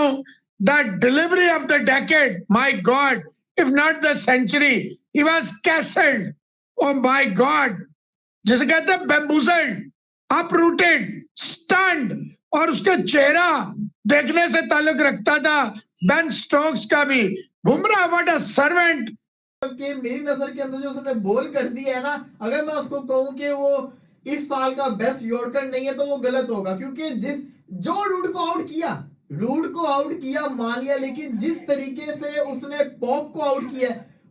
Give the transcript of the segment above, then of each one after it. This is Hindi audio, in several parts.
हूं the delivery of the decade, my god, if not the century, he was castled, oh my god, जिसे कहते हैं बेम्बूजल्ड, अपरूटेड, स्टन्ड, और उसका चेहरा देखने से ताल्लुक रखता था बेन स्टोक्स का भी। Bumrah what a servant. कि मेरी नजर के अंदर जो उसने बॉल कर दिया है ना, अगर मैं उसको कहूं कि वो इस साल का बेस्ट यॉर्कर नहीं है तो वो गलत होगा, क्योंकि जो रूड को आउट किया मान लिया, लेकिन जिस तरीके से उसने पॉप को आउट किया,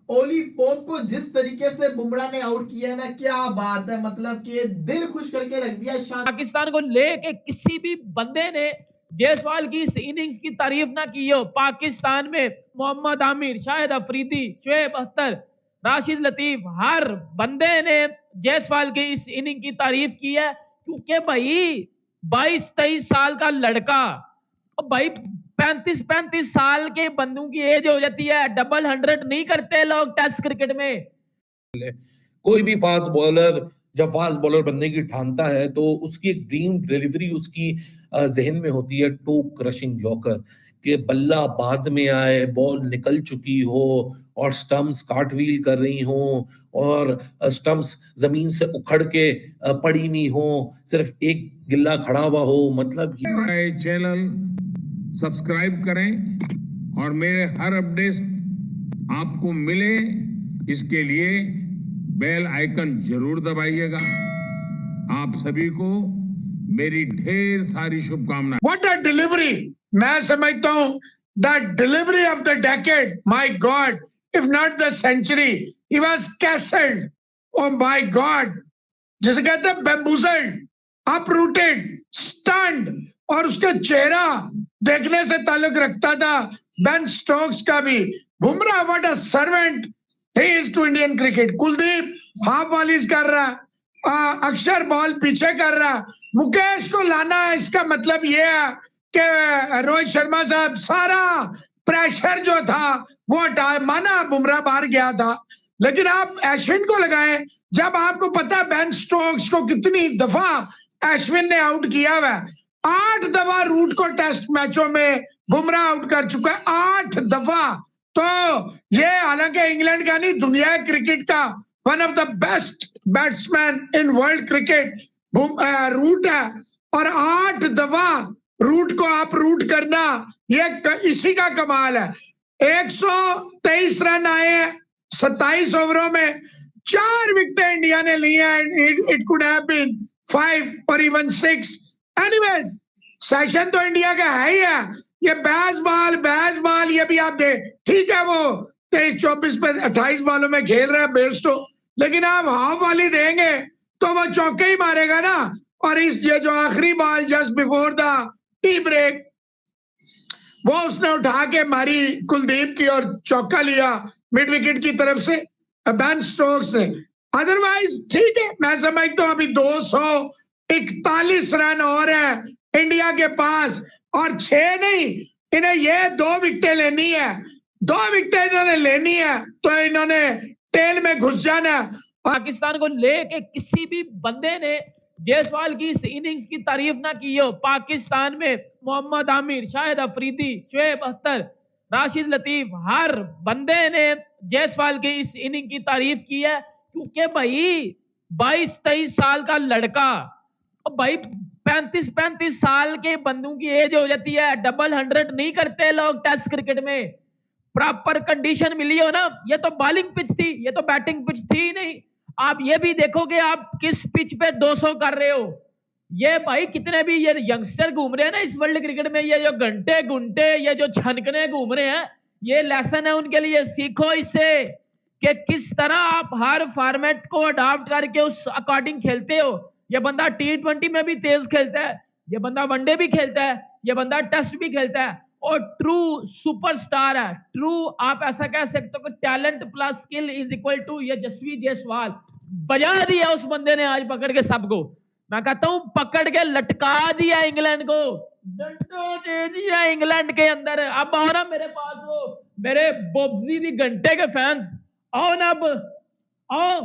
ओली पॉप को जिस तरीके से बुमराह ने आउट किया है ना, क्या बात है, मतलब कि दिल खुश करके रख दिया। पाकिस्तान को लेके किसी भी बंदे ने जायसवाल की इस इनिंग्स की तारीफ ना की हो। पाकिस्तान में मोहम्मद आमिर, शाहिद अफरीदी, शुएब अख्तर, राशिद लतीफ, हर बंदे ने जायसवाल की इस इनिंग की तारीफ की है, क्योंकि भाई 22-23 साल का लड़का, और भाई 35-35 साल के बंदों की एज हो जाती है, डबल 100 नहीं करते लोग टेस्ट क्रिकेट में। कोई भी फास्ट बॉलर जब फास्ट बॉलर बनने की ठानता है तो उसकी एक ड्रीम डिलीवरी उसकी जहन में होती है, टू क्रशिंग यॉर्कर, कि बल्ला बाद में आए, बॉल निकल चुकी हो और स्टंप्स कार्टव्हील कर रही हो और स्टंप्स जमीन से उखड़ के पड़ी नहीं हो, सिर्फ एक गिल्ला खड़ा हुआ हो। मतलब ये चैनल सब्सक्राइब करें और मेरे हर अपडेट आपको मिले, इसके लिए बेल आइकन जरूर दबाइएगा। आप सभी को मेरी ढेर सारी शुभकामनाएं। What a delivery. मैं समझता हूं the delivery of the decade, my god, if not the century, he was castled, oh my god, जिसे कहते हैं बेम्बूजल्ड, अपरूटेड, स्टन्ड, और उसका चेहरा देखने से ताल्लुक रखता था बेन स्टोक्स का भी। Bumrah what a servant he is to Indian cricket. Kuldeep half volleys कर रहा, अक्षर बॉल पीछे कर रहा, मुकेश को लाना है, इसका मतलब यह है कि रोहित शर्मा साहब सारा प्रेशर जो था वो हटाए। माना बुमराह बाहर गया था, लेकिन आप अश्विन को लगाएं, जब आपको पता है बेन स्टोक्स को कितनी दफा अश्विन ने आउट किया हुआ है। 8 दफा रूट को टेस्ट मैचों में बुमराह आउट कर चुका है, 8 दफा। तो ये हालांकि इंग्लैंड का नहीं, दुनिया क्रिकेट का one of the best batsman in world cricket Root है, और 8 दफा रूट को आप रूट करना, ये इसी का कमाल है। 123 रन आए हैं 27 ओवरों में, 4 विकेटें इंडिया ने ली हैं। इट कुड हैव बीन 5 और इवन 6। एनीवेज, सेशन तो इंडिया का है ही है। ये बैस बॉल ये भी आप दे, ठीक है, वो 23-24 पे 28 बॉलों में खेल रहे हैं बेस्टो, लेकिन आप हाफ वाली देंगे तो वो चौके ही मारेगा ना। और इस ये जो आखिरी ball just before the tea break, वो उसने उठा के मारी कुलदीप की और चौका लिया मिड विकेट की तरफ से बेन स्टोक्स ने। अदरवाइज ठीक है, मैं समझता हूं अभी 241 रन और है इंडिया के पास, और 6 नहीं, इन्हें ये 2 विकेटें लेनी है, 2 विकेटें इन्होंने लेनी है तो इन्होंने टेल में घुस जाना। पाकिस्तान को लेके किसी भी बंदे ने जायसवाल की इस इनिंग्स की तारीफ ना की हो। पाकिस्तान में मोहम्मद आमिर, शाहिद अफरीदी, शुएब अख्तर, राशिद लतीफ, हर बंदे ने जायसवाल की इस इनिंग की तारीफ की है, क्योंकि भाई 22-23 साल का लड़का, और भाई 35-35 साल के बंदों की एज हो जाती है, डबल 100 नहीं करते लोग टेस्ट क्रिकेट में। प्रॉपर कंडीशन मिली हो ना, ये तो बॉलिंग पिच थी, ये तो बैटिंग पिच थी नहीं। आप ये भी देखोगे आप किस पिच पे 200 कर रहे हो। ये भाई कितने भी ये यंगस्टर घूम रहे हैं ना इस वर्ल्ड क्रिकेट में, ये जो घंटे घुंटे ये जो छनकने घूम रहे हैं, ये लेसन है उनके लिए। सीखो इससे कि किस तरह आप हर फॉर्मेट को अडॉप्ट करके उस अकॉर्डिंग खेलते हो। ये बंदा T20 में भी तेज खेलता है, ये बंदा वनडे भी खेलता है, ये बंदा टेस्ट भी खेलता है, और ट्रू सुपरस्टार है। ट्रू आप ऐसा कह सकते हो कि talent plus skill is equal to Yashasvi Jaiswal. बजा दिया उस बंदे ने आज पकड़ के सबको, मैं कहता हूं पकड़ के लटका दिया इंग्लैंड को, डंडो दे दिया इंग्लैंड के अंदर। अब आओ ना मेरे पास, वो मेरे बोब्जी दी घंटे के फैंस, आओ ना, अब आओ।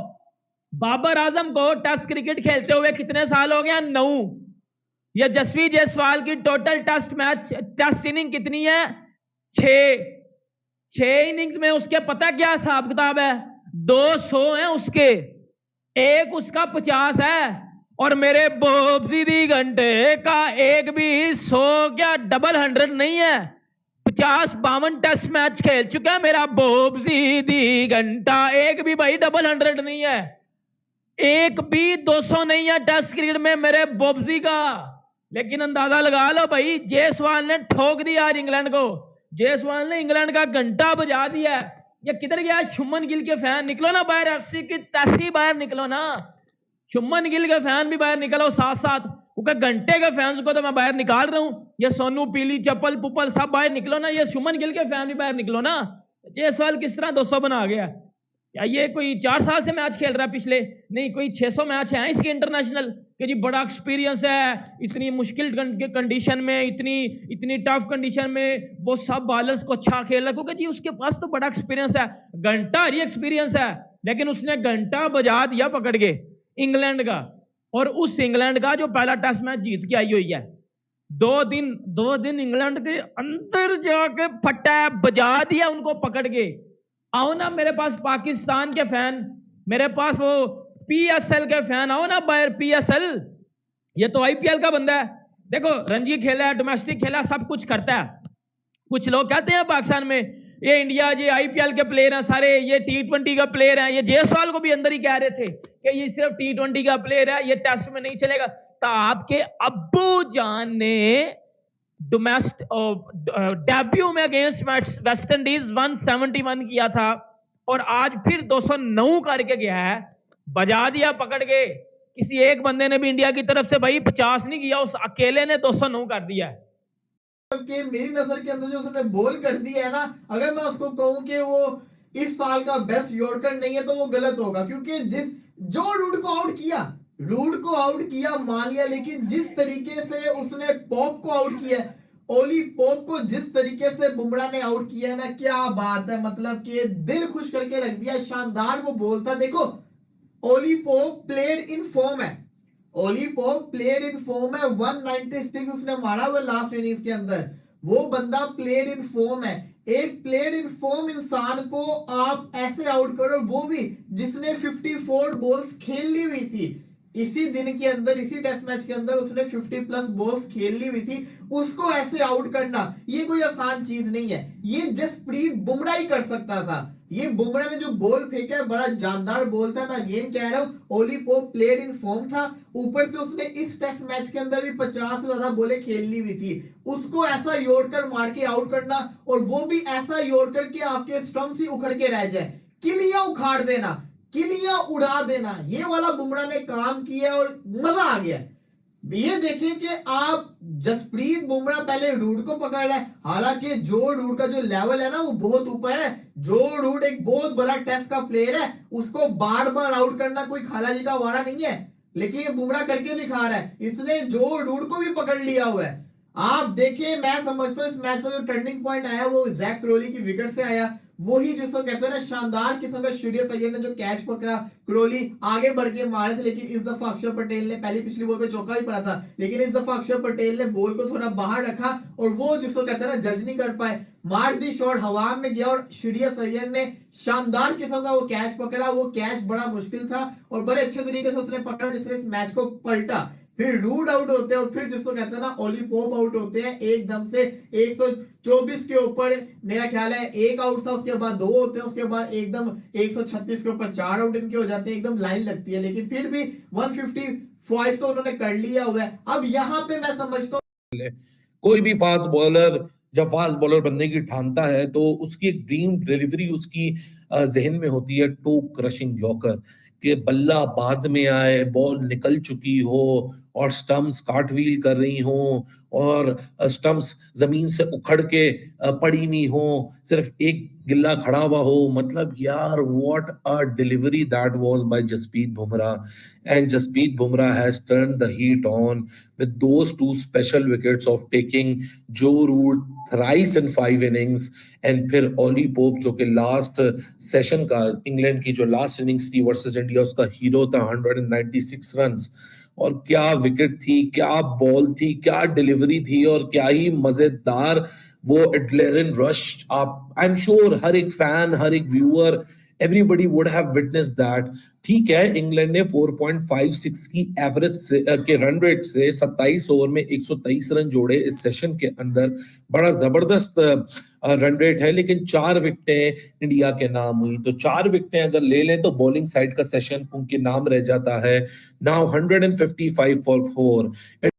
बाबर आजम को टेस्ट क्रिकेट खेलते हुए कितने साल हो गया? 9। ये जसवीर जायसवाल की टोटल टेस्ट इनिंग कितनी है? 6 इनिंग्स में उसके पता क्या हिसाब किताब है? 200 है उसके, एक उसका 50 है, और मेरे बोबजी दी घंटे का एक भी 100 क्या डबल 100 नहीं है। 50-52 टेस्ट मैच खेल चुका है मेरा बोबजी दी घंटा, एक भी भाई डबल 100 नहीं है, एक भी 200 नहीं है टेस्ट क्रिकेट में मेरे बोबजी का। लेकिन अंदाजा लगा लो भाई, जायसवाल ने ठोक दिया आज इंग्लैंड को, जायसवाल ने इंग्लैंड का घंटा बजा दिया। ये किधर गया? शुभमन गिल के फैन निकलो ना बाहर, ऐसी की तैसी बाहर निकलो ना, शुभमन गिल के फैन भी बाहर निकलो साथ साथ, क्योंकि घंटे के फैंस को तो मैं बाहर निकाल रहा हूं। ये सोनू, पीली, चप्पल पुपल सब बाहर निकलो ना, ये शुभमन गिल के फैन भी बाहर निकलो ना। जायसवाल किस तरह 200 बना गया? या ये कोई 4 साल से मैच खेल रहा है पिछले? नहीं, कोई 600 मैच है इसके इंटरनेशनल, कि जी बड़ा एक्सपीरियंस है, इतनी मुश्किल कंडीशन में, इतनी टफ कंडीशन में वो सब बॉलर्स को अच्छा खेल रहा, क्योंकि जी उसके पास तो बड़ा एक्सपीरियंस है, घंटा ही एक्सपीरियंस है। लेकिन उसने घंटा बजा दिया पकड़ के इंग्लैंड का, और उस इंग्लैंड का जो पहला टेस्ट मैच जीत के आई हुई है। 2 दिन इंग्लैंड के अंदर जाके फटा बजा दिया उनको पकड़ के। आओ ना मेरे पास पाकिस्तान के फैन, मेरे पास वो पीएसएल के फैन, आओ ना बाहर। पीएसएल ये तो आईपीएल का बंदा है, देखो रणजी खेला है, डोमेस्टिक खेला, सब कुछ करता है। कुछ लोग कहते हैं पाकिस्तान में ये इंडिया, ये आईपीएल के प्लेयर हैं सारे, ये T20 का प्लेयर हैं। ये जायसवाल को भी अंदर ही कह रहे थे कि ये सिर्फ T20 का प्लेयर है, ये टेस्ट में नहीं चलेगा। तो आपके अब्बू जान ने डोमेस्टिक डेब्यू में अगेंस्ट वेस्ट इंडीज 171 किया था, और आज फिर 209 करके गया है, बजा दिया पकड़ के। किसी एक बंदे ने भी इंडिया की तरफ से भाई 50 नहीं किया, उस अकेले ने 209 कर दिया है। कि मेरी नजर के अंदर जो उसने बॉल कर दिया है ना, अगर मैं उसको कहूं कि वो इस साल का बेस्ट यॉर्कर नहीं है तो वो गलत होगा, क्योंकि जो रूड को आउट किया मान लिया, लेकिन जिस तरीके से उसने पॉप को आउट किया, ओली पॉप को जिस तरीके से बुमराह ने आउट किया है ना, क्या बात है, मतलब कि दिल खुश करके रख दिया। शानदार वो बॉल था। देखो Ollie Pope played in form है, 196 उसने मारा हुआ लास्ट इनिंग्स के अंदर, वो बंदा प्लेड इन फॉर्म है। एक प्लेड इन फॉर्म इंसान को आप ऐसे आउट करो, वो भी जिसने 54 बॉल्स खेल ली हुई थी इसी दिन के अंदर, इसी टेस्ट मैच के अंदर उसने 50+ बॉल्स खेल ली हुई थी, उसको ऐसे आउट करना ये कोई आसान चीज नहीं है। ये जसप्रीत बुमराह ही कर सकता था। ये बुमराह ने जो बॉल फेंका है बड़ा जानदार बॉल था। मैं अगेन कह रहा हूं, Ollie Pope player in form था, ऊपर से उसने इस टेस्ट मैच के अंदर भी 50 से ज्यादा बॉलें खेल ली हुई थी, उसको ऐसा यॉर्कर मार के आउट करना, और वो भी ऐसा यॉर्कर के आपके स्टंप्स ही उखड़ के रह जाए, किलियां उखाड़ देना, किलियां उड़ा देना, ये वाला बुमराह ने काम किया और मजा आ गया। ये देखें कि आप जसप्रीत बुमराह पहले रूड को पकड़ रहा है, हालांकि जो रूड का जो लेवल है ना वो बहुत ऊपर है। जो रूड एक बहुत बड़ा टेस्ट का प्लेयर है, उसको बार बार आउट करना कोई खाला जी का वाड़ा नहीं है, लेकिन ये बुमराह करके दिखा रहा है। इसने जो रूड को भी पकड़ लिया हुआ है। आप देखिए, मैं समझता हूँ इस मैच में जो टर्निंग पॉइंट आया वो जैक क्रोली की विकेट से आया, वही जिसको कहते हैं ना शानदार किस्म का श्रेयस अय्यर ने जो कैच पकड़ा, क्रोली आगे बढ़ के मारे थे, लेकिन इस दफा अक्षर पटेल ने पहली पिछली बॉल पे चौका भी पड़ा था, लेकिन इस दफा अक्षर पटेल ने बॉल को थोड़ा बाहर रखा और वो जिसको कहते हैं ना जज नहीं कर पाए, मार दी शॉट हवा में गया और श्रेयस अय्यर ने शानदार किस्म का वो कैच पकड़ा। वो कैच बड़ा मुश्किल था और बड़े अच्छे तरीके से उसने पकड़ा जिसने इस मैच को पलटा। फिर रूड आउट होते हैं और फिर जिसको कहते हैं ना ओली पोप आउट होते हैं एकदम से 124 के ऊपर, मेरा ख्याल है एक आउट था, उसके बाद 2 होते हैं, उसके बाद एकदम 136 के ऊपर 4 आउट इनके हो जाते हैं, एकदम लाइन लगती है, लेकिन फिर भी 155 तो उन्होंने कर लिया हुआ है। अब यहाँ पे मैं समझता हूँ कोई भी फास्ट बॉलर जब फास्ट बॉलर बनने की ठानता है तो उसकी एक ड्रीम डिलीवरी उसकी जहन में होती है, टो क्रशिंग यॉर्कर, कि बल्ला बाद में आए, बॉल निकल चुकी हो और स्टंप्स कार्टव्हील कर रही हो और स्टंप्स जमीन से उखड़ के पड़ी नहीं हो, सिर्फ एक गिल्ला खड़ा हुआ हो। मतलब यार, what a delivery that was by Jasprit Bumrah, and Jasprit Bumrah has turned the heat on with those 2 special wickets of taking Joe Root thrice in 5 innings, and फिर ओली पोप जो कि लास्ट सेशन का इंग्लैंड की जो लास्ट इनिंग्स थी वर्सेस इंडिया उसका हीरो था, 196 रन्स, और क्या विकेट थी, क्या बॉल थी, क्या डिलीवरी थी और क्या ही मजेदार वो एड्रेनलिन रश। आप आई एम श्योर हर एक फैन, हर एक viewer, everybody would have witness that. ठीक है, इंग्लैंड ने 4.56 की एवरेज से के रन रेट से 27 ओवर में 123 रन जोड़े इस सेशन के अंदर। बड़ा जबरदस्त रन रेट है, लेकिन 4 विकेटें इंडिया के नाम हुई। तो 4 विकेटें अगर ले लें तो बॉलिंग साइड का सेशन उनके नाम रह जाता है। Now 155 for 4।